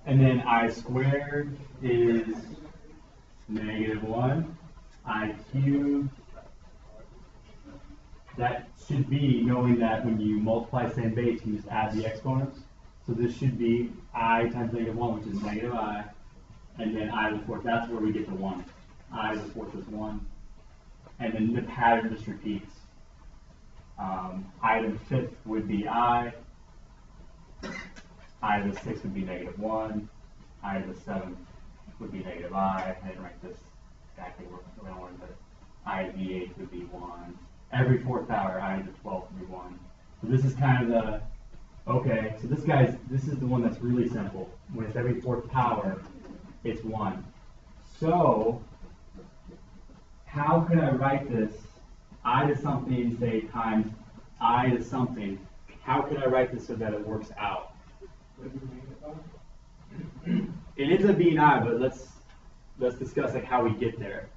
And then I squared is -1. I cubed, that should be knowing that when you multiply same base, you just add the exponents. So this should be I times -1, which is -I. And then I to the 4th, that's where we get the 1. I to the 4th is 1. And then the pattern just repeats. I to the 5th would be I to the 6th would be -1. I to the 7th would be -I. I didn't write this exactly where I wanted, but I to the 8th would be 1. Every 4th power, I to the 12th would be 1. So this is kind of the, okay, so this is the one that's really simple. When it's every 4th power, it's 1. So, how could I write this I to something, say, times I to something? How could I write this so that it works out? It ends up being I, but let's discuss like how we get there.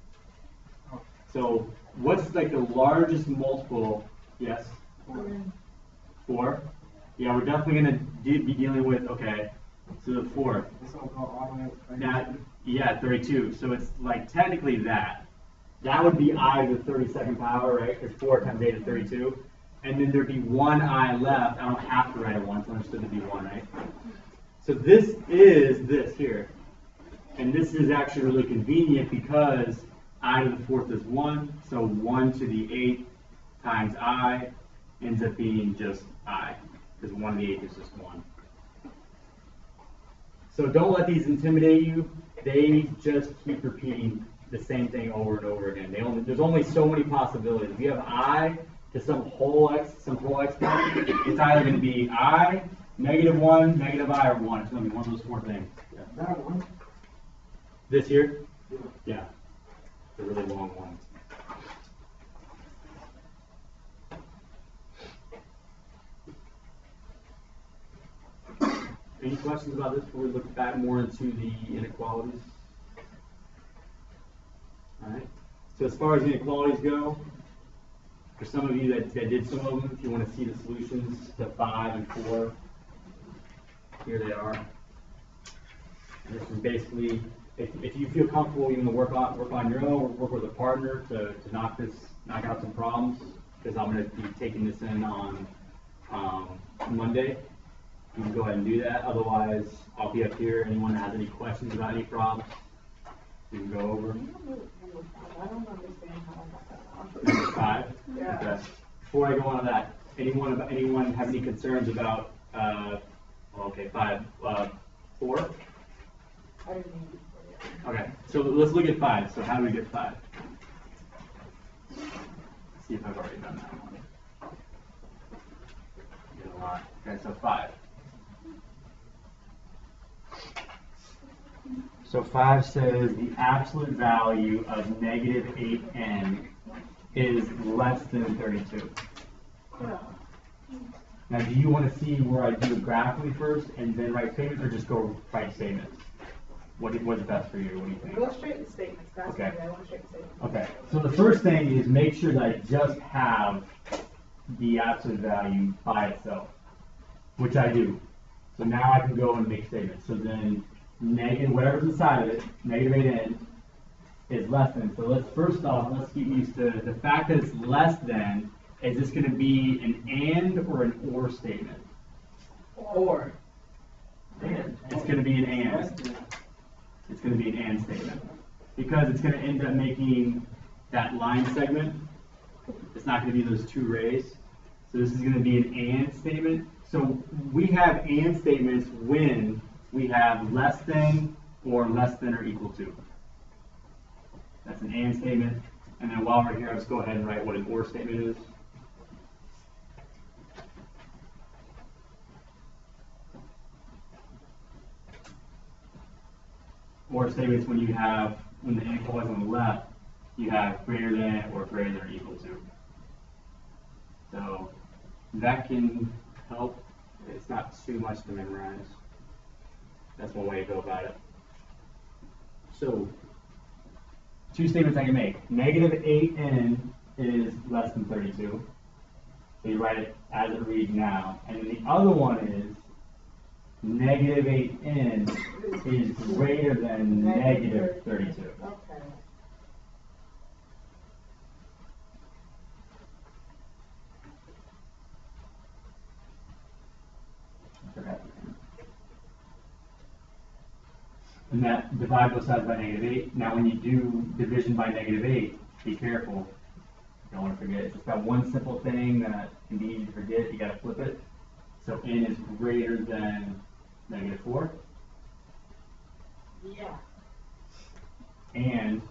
So, what's like the largest multiple? Yes? 4? Yeah, we're definitely going to be dealing with, okay, so the 4th. Now, yeah, 32. So it's like technically that. That would be I to the 32nd power, right? Because 4 times 8 is 32. And then there'd be 1 I left. I don't have to write it once. It's understood to be 1, right? So this is this here. And this is actually really convenient because I to the 4th is 1. So 1 to the 8th times I ends up being just I. Because 1 to the 8th is just 1. So don't let these intimidate you. They just keep repeating the same thing over and over again. There's only so many possibilities. If you have I to some whole exponent, it's either going to be I, -1, -I, or 1. It's going to be one of those 4 things. Yeah. This here? Yeah. The really long one. Any questions about this before we look back more into the inequalities? All right. So as far as inequalities go, for some of you that did some of them, if you want to see the solutions to 5 and 4, here they are. And this is basically, if you feel comfortable, you want to work on your own, or work with a partner to knock out some problems, because I'm going to be taking this in on Monday. You can go ahead and do that. Otherwise, I'll be up here. Anyone that has any questions about any problems, you can go over. I don't understand how I got that off. Number 5? Yeah. Okay. Before I go on to that, anyone have any concerns about, 5, 4? I didn't mean to. Okay, so let's look at 5. So how do we get 5? Let's see if I've already done that one. Did a lot. Okay, so 5. So 5 says the absolute value of -8n is less than 32. Yeah. Now, do you want to see where I do it graphically first and then write statements, or just go write statements? What's best for you? What do you think? Go straight to statements. That's Okay. what I want straight to statements. Okay, so the first thing is make sure that I just have the absolute value by itself, which I do. So now I can go and make statements. So then negative, whatever's inside of it, -8n, is less than. So let's first off, let's get used to the fact that it's less than. Is this going to be an and or an or statement? Or. And. It's going to be an and. It's going to be an and statement. Because it's going to end up making that line segment. It's not going to be those 2 rays. So this is going to be an and statement. So we have and statements when we have less than or less than or equal to. That's an and statement. And then while we're here, I'll just go ahead and write what an or statement is. Or statements when you have, when the inequality is on the left, you have greater than or equal to. So that can help. It's not too much to memorize. That's one way to go about it. So 2 statements I can make. -8n is less than 32. So you write it as it reads now. And then the other one is negative 8n is greater than negative 32. Okay. And that divide both sides by negative 8. Now when you do division by negative 8, be careful. Don't want to forget. It's just that one simple thing that can be easy to forget. You got to flip it. So n is greater than negative 4. Yeah. And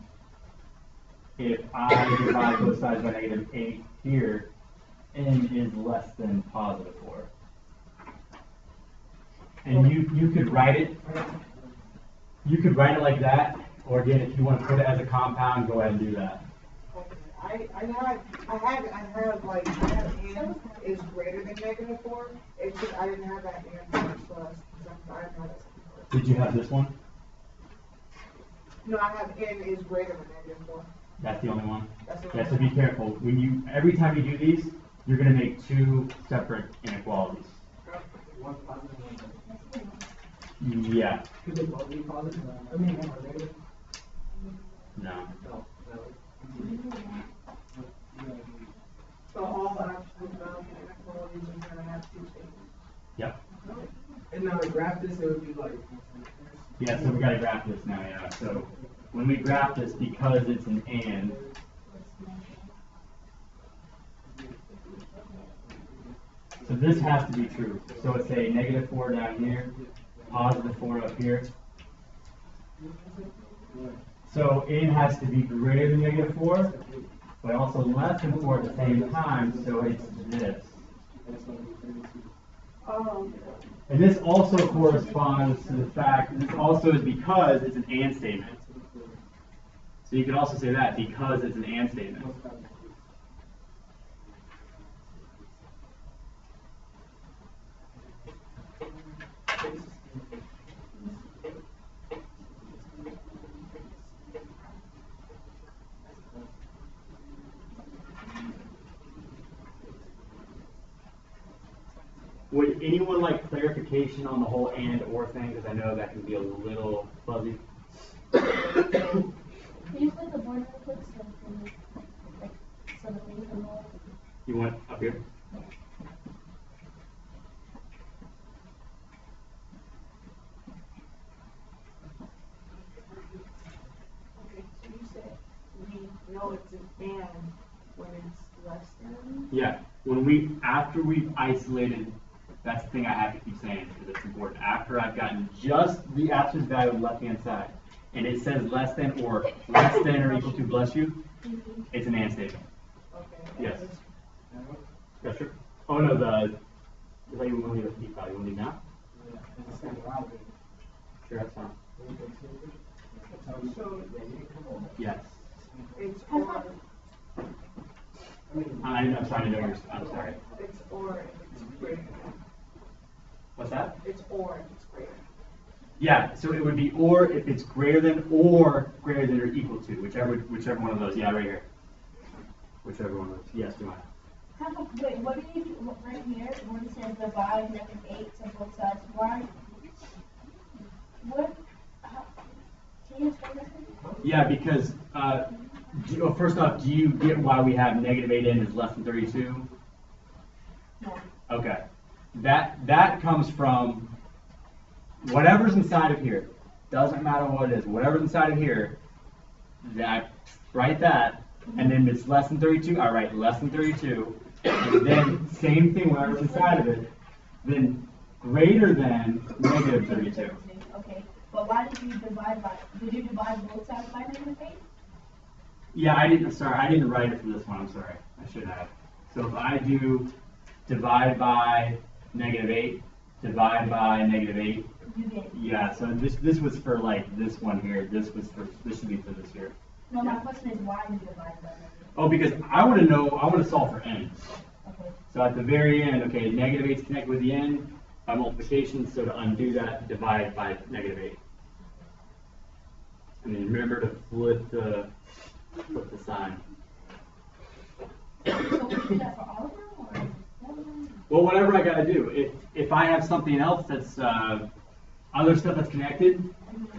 if I divide both sides by negative 8 here, n is less than positive 4. And you could write it. You could write it like that, or again, if you want to put it as a compound, go ahead and do that. Okay. I have like n is greater than negative 4. It's just I didn't have that n plus. I didn't have that. Did you have this one? No, I have n is greater than negative 4. That's the only one? That's the Yeah, only so be one. careful. When you every time you do these, you're going to make two separate inequalities. One positive, one negative. Yeah. Could they both be positive? I mean, one or negative? No. No, no. So all absolute value inequalities are going to have two statements. Yep. And now to graph this, it would be like. Yeah, so we got to graph this now, yeah. So when we graph this, because it's an and, so this has to be true. So it's a negative 4 down here, positive 4 up here. So n has to be greater than negative 4, but also less than 4 at the same time, so it's this. And this also corresponds to the fact, this also is because it's an and statement. So you can also say that, because it's an and statement. Would anyone like clarification on the whole and or thing? Because I know that can be a little fuzzy. Can you flip the board real quick so we can, like, so that we can know? You want up here? Okay, so you said we know it's an and when it's less than? Yeah. After we've isolated, that's the thing I have to keep saying because it's important. After I've gotten just the absolute value on the left-hand side, and it says less than or equal to, bless you, it's an and statement. Okay. Yes. Yeah, sure. Oh no, I thought you wanted to keep value. You want to leave now? Sure, that's fine. So Yes. it's or, I'm sorry, I'm sorry. it's or if it's greater than. What's that? It's or if it's greater. Yeah, so it would be or if it's greater than or greater than or equal to, whichever one of those. Yeah, right here. Whichever one of those. Yes, Joanna. Wait, what do you do right here when it says divide negative 8 to both sides? Why? Can you explain this to me? Yeah, because first off, do you get why we have negative 8n is less than 32? No. Okay. That comes from whatever's inside of here. Doesn't matter what it is. Whatever's inside of here, write that, and then it's less than 32. I write less than 32, and then same thing whatever's inside of it, then greater than negative 32. Okay. But why did you divide both sides by negative 8? Yeah, I didn't write it for this one. I'm sorry. I should have. So if I do divide by negative 8, divide by negative 8. You get. Yeah, so this was for like this one here. This should be for this here. No, my question is why you divide by negative 8? Oh, because I want to solve for n. Okay. So at the very end, okay, negative 8 is connected with the n by multiplication, so to undo that, divide by negative 8. And then remember to flip the sign. So we do that for all of them, or? Well, whatever I gotta do. If I have something else that's other stuff that's connected,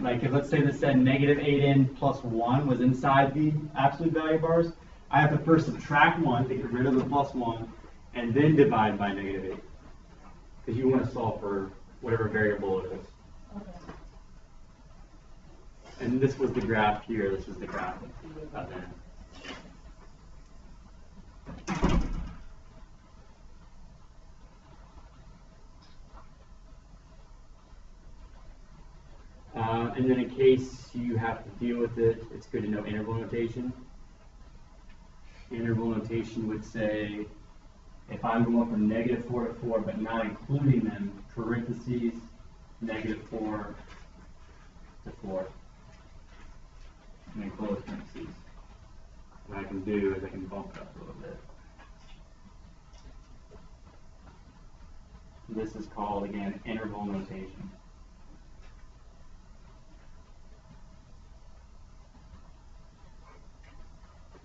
like if let's say this said negative 8n plus 1 was inside the absolute value bars, I have to first subtract 1 to get rid of the plus 1, and then divide by negative 8. Because you want to solve for whatever variable it is. Okay. And this was the graph here, this was the graph up there. And then in case you have to deal with it, it's good to know interval notation. Interval notation would say, if I'm going from negative 4 to 4, but not including them, parentheses, negative 4 to 4. And then close parentheses. What I can do is I can bump it up a little bit. This is called, again, interval notation.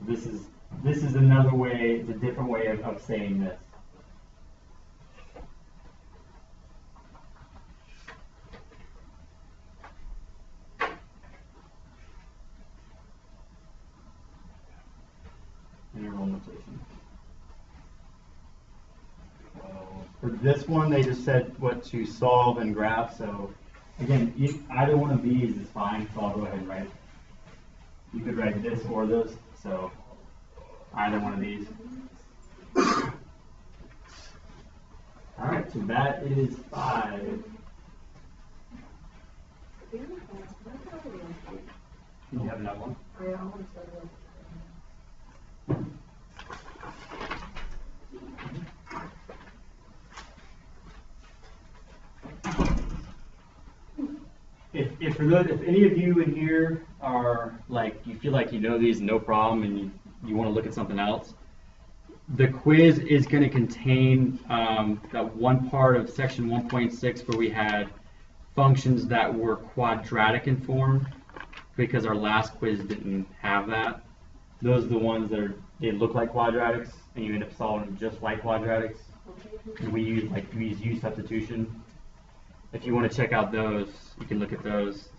This is another way, it's a different way of saying this. Interval notation. For this one, they just said what to solve and graph. So again, either one of these is fine. So I'll go ahead and write. You could write this or this. So either one of these. All right. So that is 5. You have another one? If any of you in here are like, you feel like you know these no problem and you want to look at something else, the quiz is going to contain that one part of section 1.6 where we had functions that were quadratic in form, because our last quiz didn't have that. Those are the ones that they look like quadratics, and you end up solving them just like quadratics. And we use U substitution. If you want to check out those, you can look at those.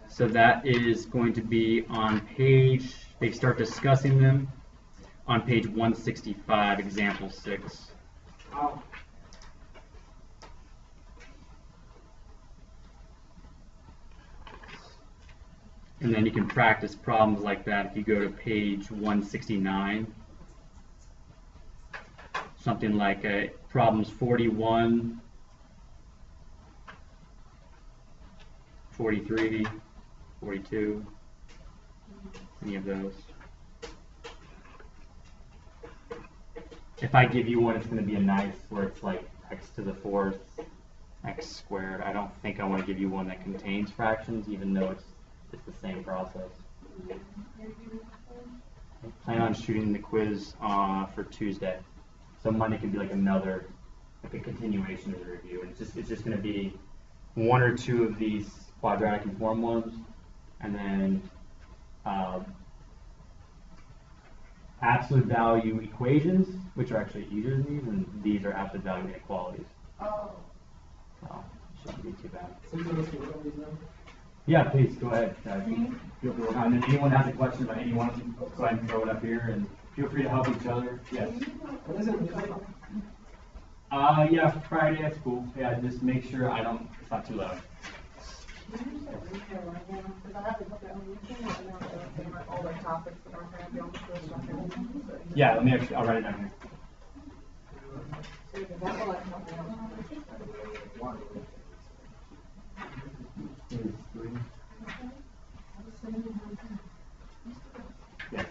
So that is going to be on page, they start discussing them on page 165, example 6. Oh. And then you can practice problems like that if you go to page 169. Something like problems 41, 43, 42, any of those. If I give you one, it's going to be a nice where it's like x to the 4th, x squared. I don't think I want to give you one that contains fractions, even though it's the same process. I plan on shooting the quiz for Tuesday. So Monday could be like another, like a continuation of the review. And it's just going to be 1 or 2 of these quadratic and form ones, and then absolute value equations, which are actually easier than these, and these are absolute value inequalities. Oh. So it shouldn't be too bad. So you want to look at these now? Yeah, please go ahead. Feel free. And if anyone has a question about any one of them, go ahead and throw it up here, and feel free to help each other. Yes. What is it? Yeah, Friday at school. Yeah, just make sure it's not too loud. Yeah, I'll write it down here. Yes.